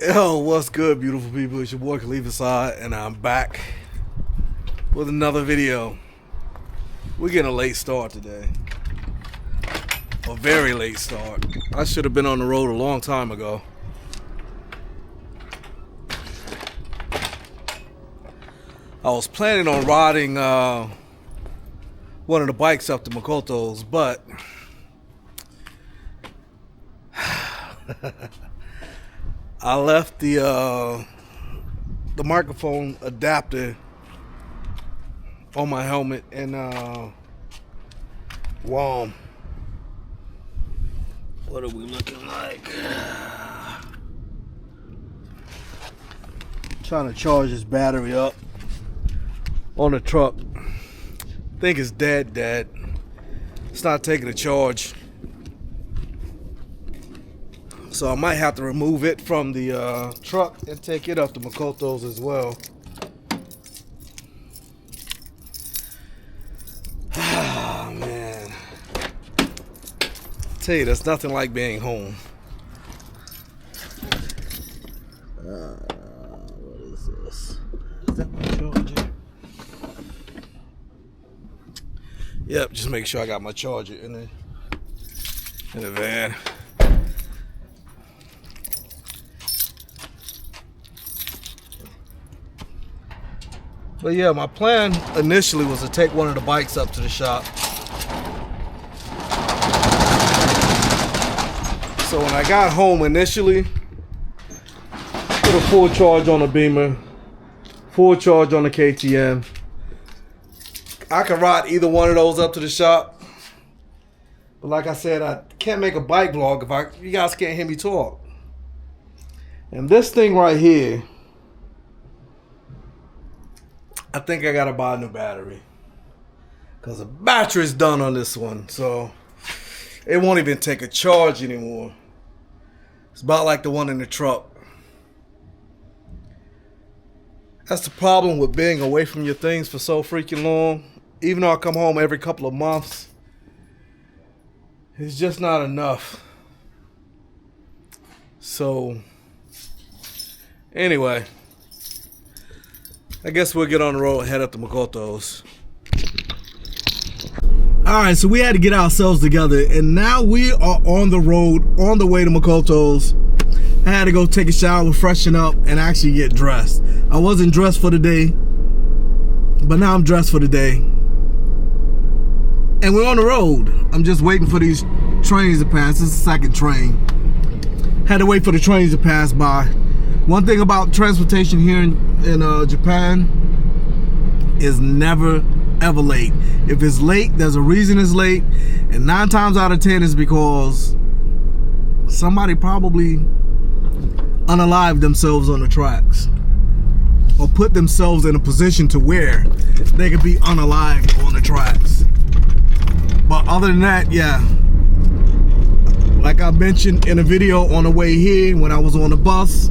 Yo, what's good, beautiful people? It's your boy Khalifa Saad, and I'm back with another video. We're getting a late start today. A very late start. I should have been on the road a long time ago. I was planning on riding one of the bikes up to Makoto's, but I left the microphone adapter on my helmet in Guam. What are we looking like? Trying to charge this battery up on the truck. Think it's dead. It's not taking a charge. So I might have to remove it from the truck and take it up to Makoto's as well. Oh, man. I tell you, there's nothing like being home. What is this? Is that my charger? Yep, just make sure I got my charger in the van. But yeah, my plan initially was to take one of the bikes up to the shop. So when I got home initially, put a full charge on the Beamer, full charge on the KTM. I could ride either one of those up to the shop. But like I said, I can't make a bike vlog if you guys can't hear me talk. And this thing right here, I think I gotta buy a new battery, because the battery's done on this one, so it won't even take a charge anymore. It's about like the one in the truck. That's the problem with being away from your things for so freaking long. Even though I come home every couple of months, it's just not enough. So anyway, I guess we'll get on the road and head up to Makoto's. Alright, so we had to get ourselves together, and now we are on the road, on the way to Makoto's. I had to go take a shower, freshen up, and actually get dressed. I wasn't dressed for the day, but now I'm dressed for the day. And we're on the road. I'm just waiting for these trains to pass. This is the second train. Had to wait for the trains to pass by. One thing about transportation here in Japan is never ever late. If it's late, there's a reason it's late, and 9 times out of 10 is because somebody probably unalived themselves on the tracks, or put themselves in a position to where they could be unalived on the tracks. But other than that, yeah, like I mentioned in a video on the way here when I was on the bus,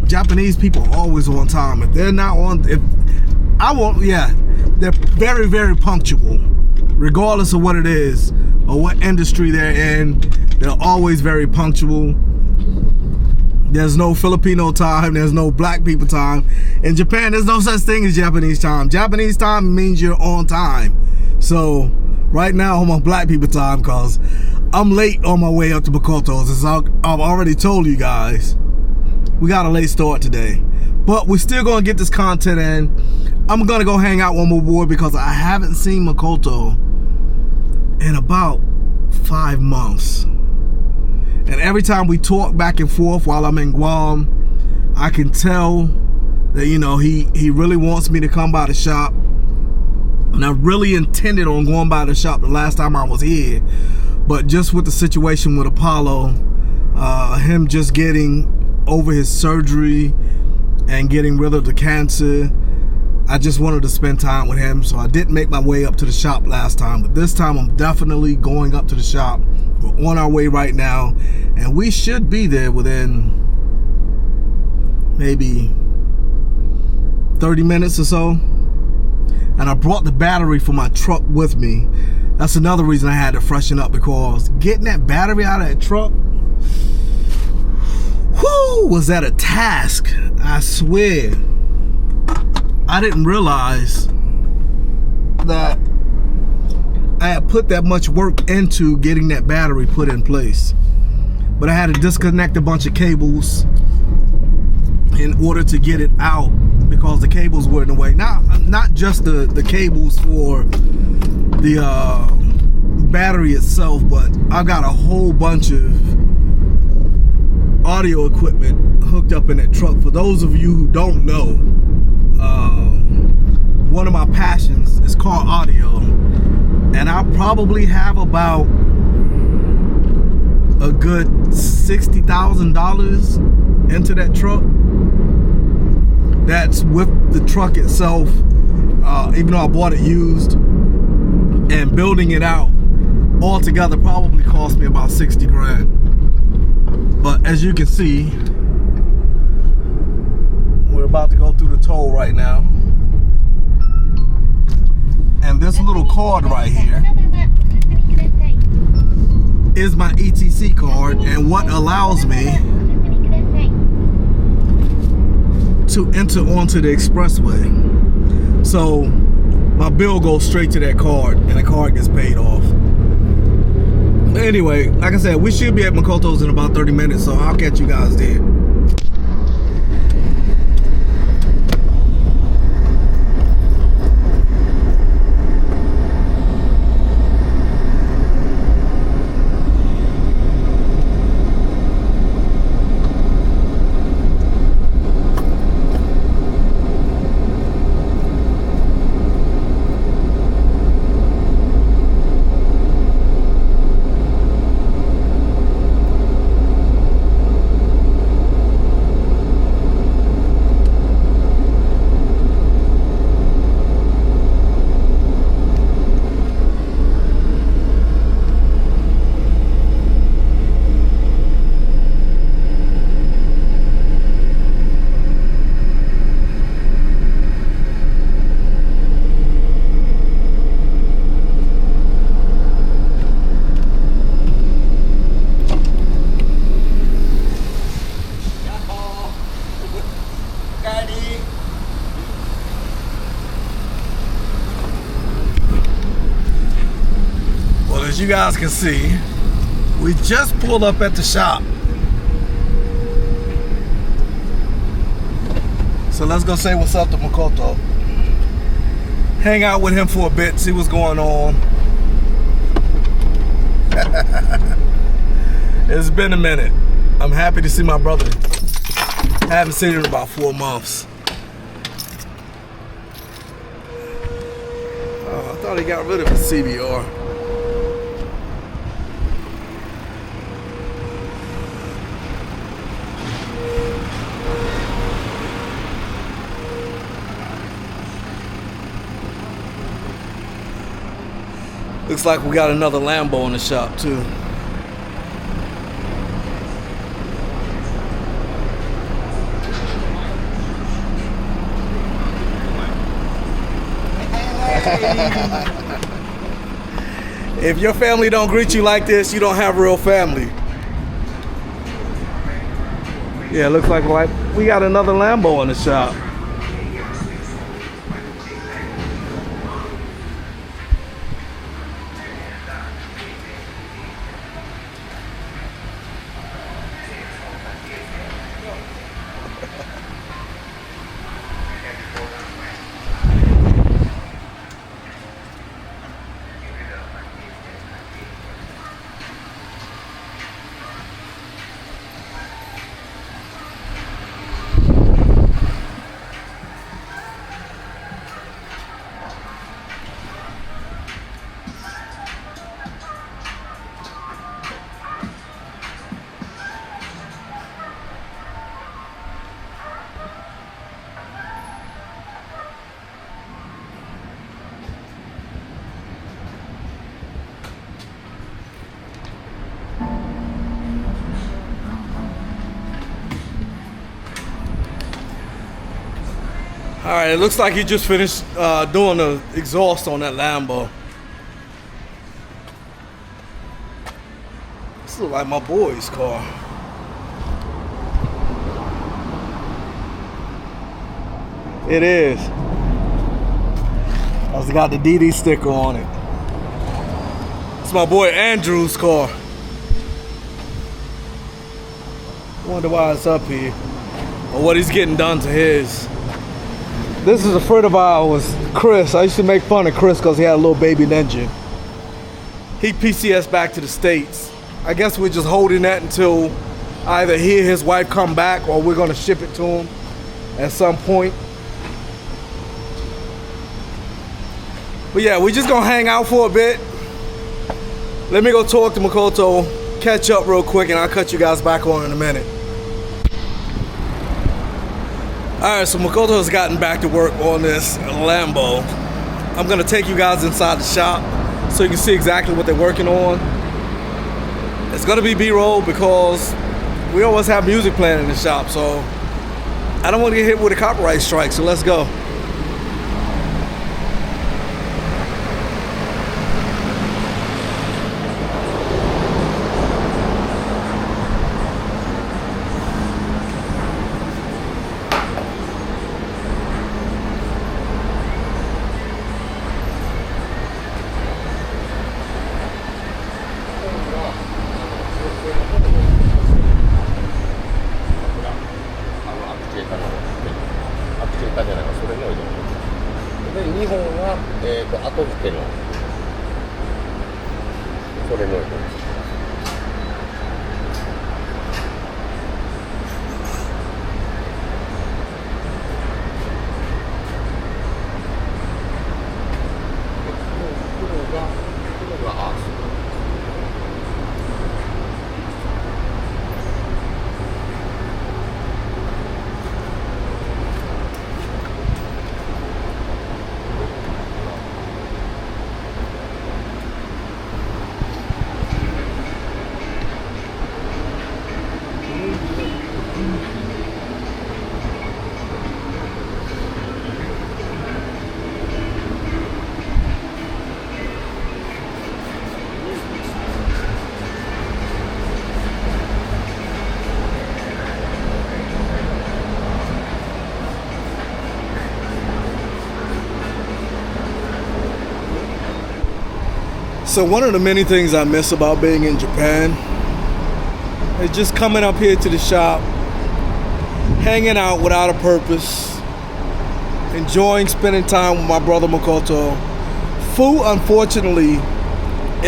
Japanese people are always on time. If they're not on, they're very, very punctual, regardless of what it is or what industry they're in. They're always very punctual. There's no Filipino time. There's no black people time. In Japan, there's no such thing as Japanese time. Japanese time means you're on time. So right now I'm on black people time because I'm late on my way up to Makoto's. As I've already told you guys, we got a late start today, but we're still gonna get this content in. I'm gonna go hang out one more boy because I haven't seen Makoto in about 5 months. And every time we talk back and forth while I'm in Guam, I can tell that, you know, he really wants me to come by the shop. And I really intended on going by the shop the last time I was here. But just with the situation with Apollo, him just getting over his surgery and getting rid of the cancer, I just wanted to spend time with him, so I didn't make my way up to the shop last time. But this time I'm definitely going up to the shop. We're on our way right now, and we should be there within maybe 30 minutes or so. And I brought the battery for my truck with me. That's another reason I had to freshen up, because getting that battery out of that truck, Whoo, was that a task? I swear. I didn't realize that I had put that much work into getting that battery put in place. But I had to disconnect a bunch of cables in order to get it out because the cables were in the way. Not just the cables for the battery itself, but I got a whole bunch of audio equipment hooked up in that truck. For those of you who don't know, one of my passions is called audio, and I probably have about a good $60,000 into that truck. That's with the truck itself, even though I bought it used, and building it out altogether probably cost me about 60 grand. But as you can see, we're about to go through the toll right now. And this little card right here is my ETC card, and what allows me to enter onto the expressway. So my bill goes straight to that card, and the card gets paid off. But anyway, like I said, we should be at Makoto's in about 30 minutes, so I'll catch you guys there. As you guys can see, we just pulled up at the shop. So let's go say what's up to Makoto. Hang out with him for a bit, see what's going on. It's been a minute. I'm happy to see my brother. I haven't seen him in about 4 months. Oh, I thought he got rid of his CBR. Looks like we got another Lambo in the shop too. If your family don't greet you like this, you don't have real family. Yeah, looks like we got another Lambo in the shop. All right, it looks like he just finished doing the exhaust on that Lambo. This looks like my boy's car. It is. It's got the DD sticker on it. It's my boy Andrew's car. Wonder why it's up here, or what he's getting done to his. This is a friend of ours, Chris. I used to make fun of Chris because he had a little baby engine. He PCS back to the States. I guess we're just holding that until either he or his wife come back, or we're gonna ship it to him at some point. But yeah, we're just gonna hang out for a bit. Let me go talk to Makoto, catch up real quick, and I'll cut you guys back on in a minute. Alright, so Makoto has gotten back to work on this Lambo. I'm gonna take you guys inside the shop so you can see exactly what they're working on. It's gonna be B-roll because we always have music playing in the shop, so I don't want to get hit with a copyright strike, so let's go. So one of the many things I miss about being in Japan is just coming up here to the shop, hanging out without a purpose, enjoying spending time with my brother Makoto. Fu, unfortunately,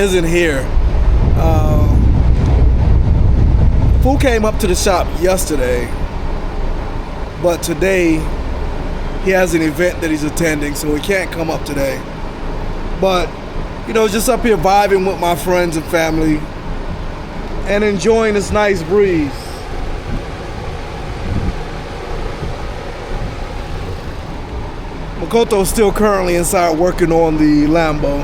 isn't here. Fu came up to the shop yesterday, but today he has an event that he's attending, so he can't come up today. But you know, just up here vibing with my friends and family and enjoying this nice breeze. Makoto is still currently inside working on the Lambo.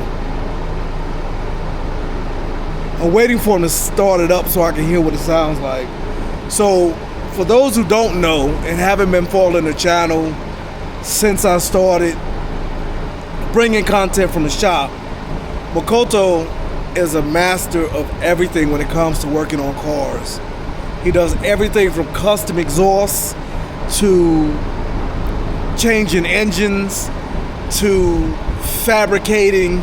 I'm waiting for him to start it up so I can hear what it sounds like. So, for those who don't know and haven't been following the channel since I started bringing content from the shop, Makoto is a master of everything when it comes to working on cars. He does everything from custom exhausts to changing engines to fabricating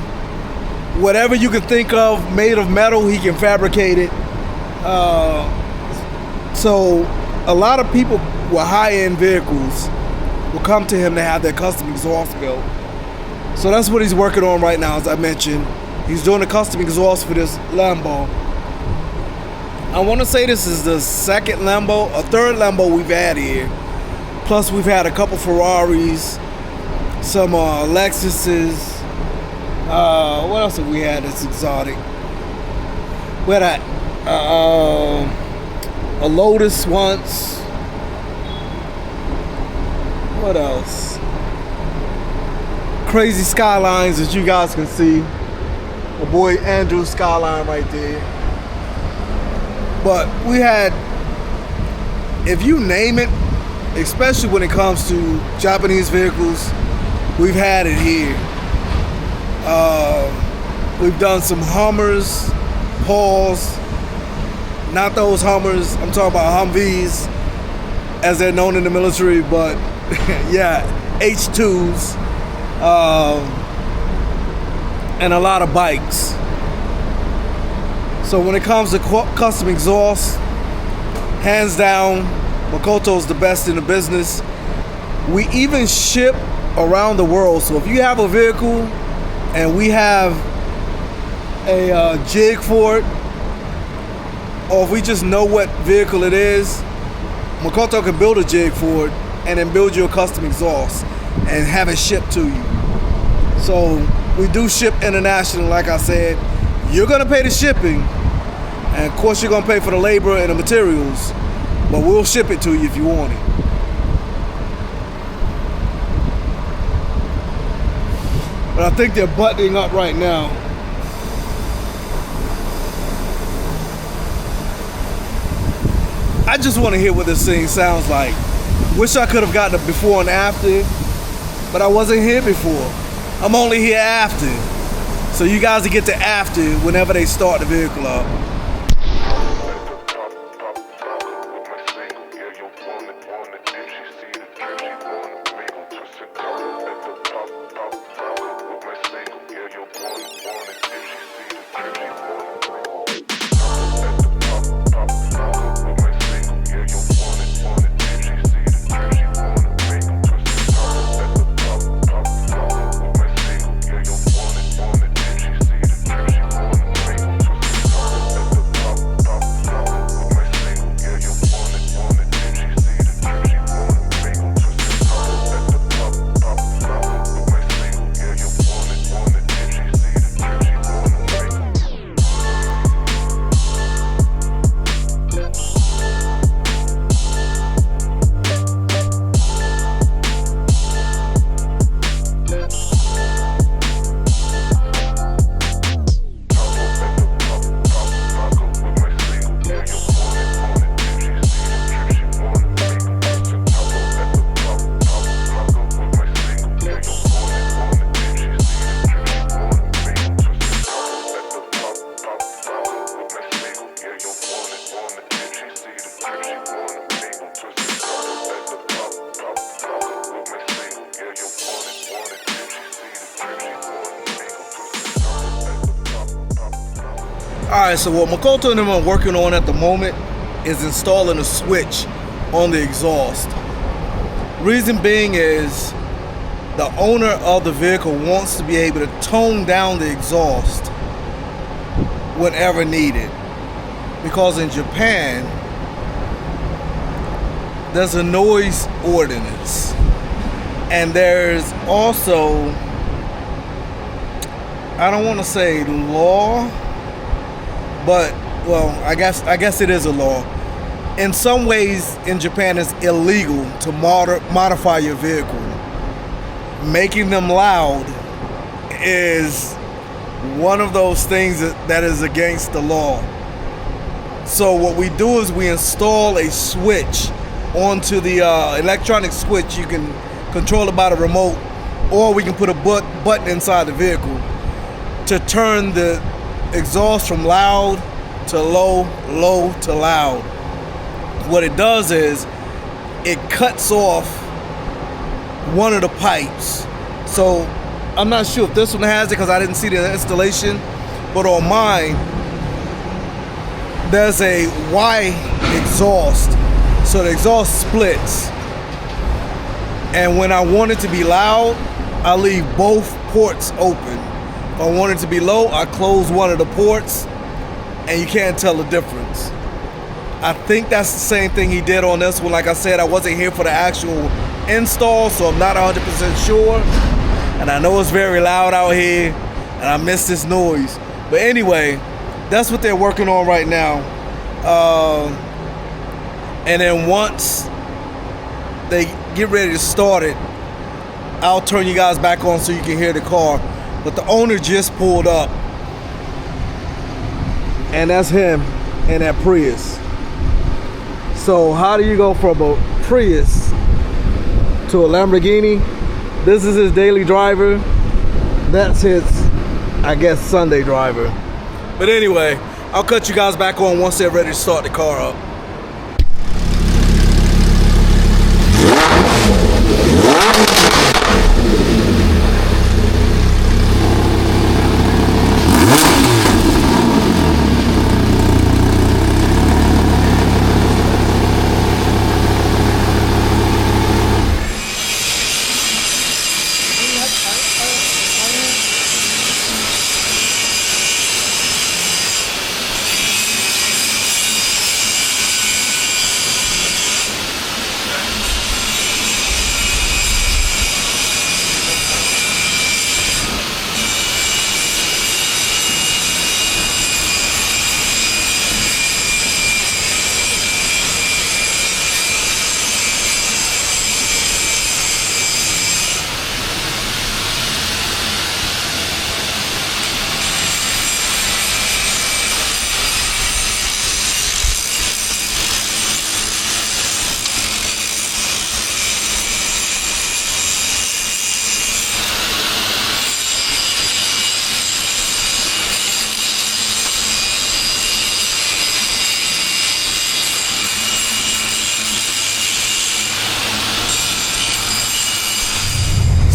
whatever you can think of made of metal. He can fabricate it. So a lot of people with high-end vehicles will come to him to have their custom exhaust built. So that's what he's working on right now, as I mentioned. He's doing a custom exhaust for this Lambo. I want to say this is the second Lambo, a third Lambo we've had here. Plus we've had a couple Ferraris, some Lexuses. What else have we had that's exotic? We had a Lotus once. What else? Crazy Skylines, as you guys can see. My boy Andrew's Skyline right there. But we had, if you name it, especially when it comes to Japanese vehicles, we've had it here. We've done some Hummers, Pauls, not those Hummers, I'm talking about Humvees, as they're known in the military, but yeah, H2s, and a lot of bikes. So when it comes to custom exhaust, hands down, Makoto's the best in the business. We even ship around the world. So if you have a vehicle and we have a jig for it, or if we just know what vehicle it is, Makoto can build a jig for it and then build you a custom exhaust and have it shipped to you. So we do ship internationally, like I said. You're gonna pay the shipping, and of course you're gonna pay for the labor and the materials, but we'll ship it to you if you want it. But I think they're buttoning up right now. I just want to hear what this thing sounds like. Wish I could have gotten it before and after, but I wasn't here before. I'm only here after. So you guys will get the after whenever they start the vehicle up. Alright, so what Makoto and them are working on at the moment is installing a switch on the exhaust. Reason being is the owner of the vehicle wants to be able to tone down the exhaust whenever needed. Because in Japan, there's a noise ordinance. And there's also, I don't want to say law, but well, I guess it is a law. In some ways in Japan it's illegal to modify your vehicle. Making them loud is one of those things that is against the law. So what we do is we install a switch onto the electronic switch. You can control it by the remote, or we can put a button inside the vehicle to turn the exhaust from loud to low, low to loud. What it does is it cuts off one of the pipes. So I'm not sure if this one has it because I didn't see the installation, but on mine there's a Y exhaust, so the exhaust splits, and when I want it to be loud, I leave both ports open. If I want it to be low, I close one of the ports, and you can't tell the difference. I think that's the same thing he did on this one. Like I said, I wasn't here for the actual install, so I'm not 100% sure. And I know it's very loud out here, and I miss this noise. But anyway, that's what they're working on right now. And then once they get ready to start it, I'll turn you guys back on so you can hear the car. But the owner just pulled up, and that's him in that Prius. So how do you go from a Prius to a Lamborghini? This is his daily driver. That's his, I guess, Sunday driver. But anyway, I'll cut you guys back on once they're ready to start the car up.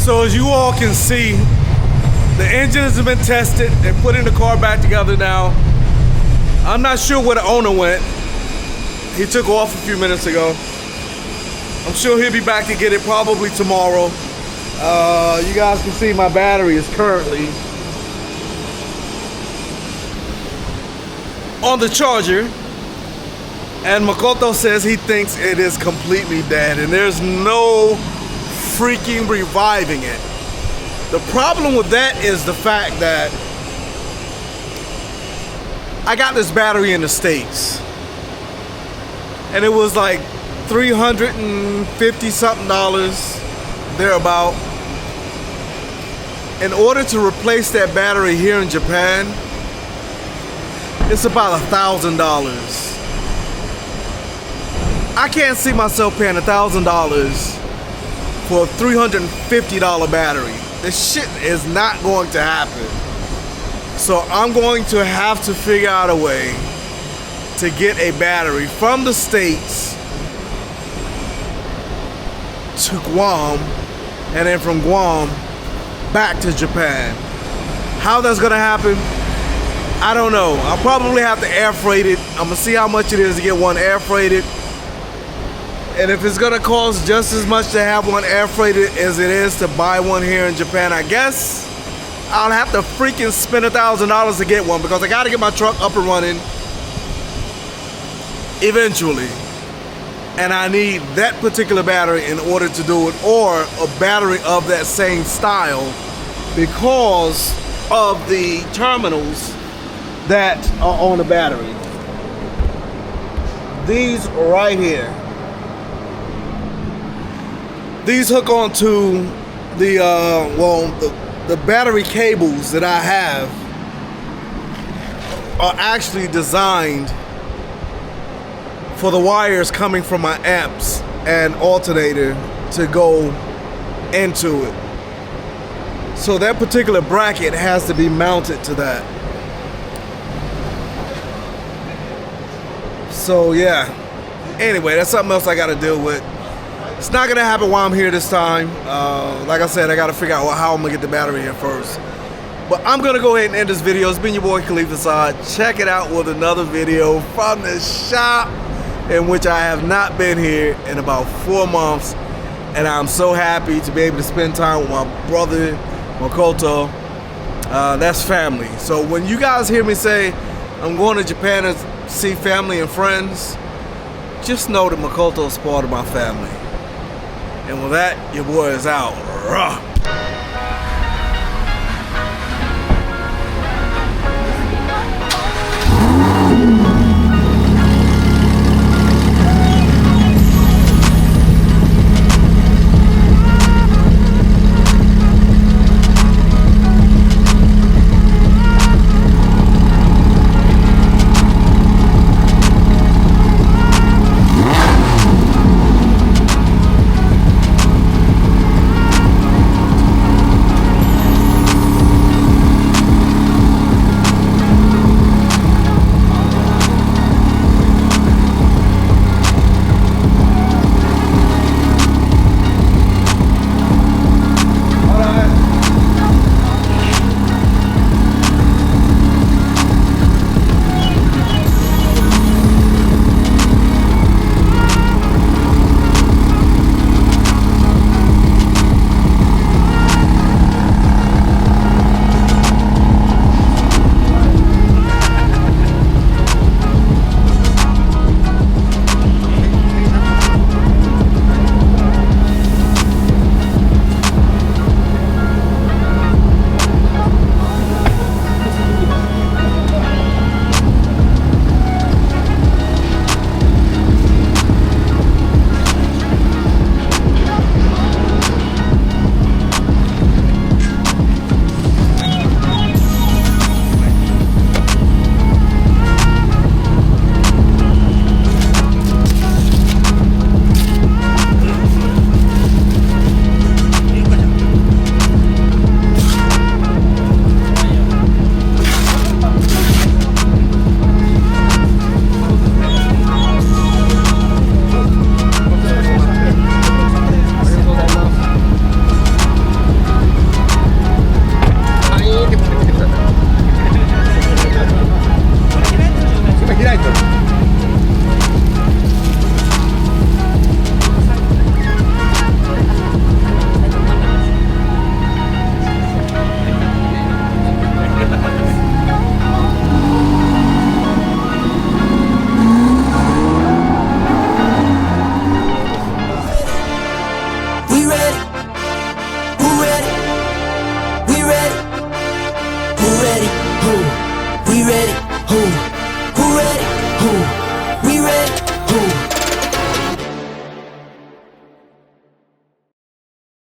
So as you all can see, the engine has been tested and putting the car back together now. I'm not sure where the owner went. He took off a few minutes ago. I'm sure he'll be back to get it probably tomorrow. You guys can see my battery is currently on the charger, and Makoto says he thinks it is completely dead and there's no freaking reviving it. The problem with that is the fact that I got this battery in the States and it was like $350 something thereabout. In order to replace that battery here in Japan, it's about $1,000. I can't see myself paying $1,000 for a $350 battery. This shit is not going to happen. So I'm going to have to figure out a way to get a battery from the States to Guam, and then from Guam back to Japan. How that's gonna happen, I don't know. I'll probably have to air freight it. I'm gonna see how much it is to get one air freighted. And if it's gonna cost just as much to have one air freighted as it is to buy one here in Japan, I guess I'll have to freaking spend $1,000 to get one, because I gotta get my truck up and running eventually. And I need that particular battery in order to do it, or a battery of that same style, because of the terminals that are on the battery. These right here. These hook onto the battery cables that I have are actually designed for the wires coming from my amps and alternator to go into it. So that particular bracket has to be mounted to that. So yeah, anyway, that's something else I gotta deal with. It's not gonna happen while I'm here this time. Like I said, I gotta figure out how I'm gonna get the battery here first. But I'm gonna go ahead and end this video. It's been your boy Khalif Assad. Check it out with another video from the shop, in which I have not been here in about 4 months, and I'm so happy to be able to spend time with my brother Makoto. That's family. So when you guys hear me say I'm going to Japan to see family and friends, just know that Makoto is part of my family. And with that, your boy is out. Rah. ready? Who?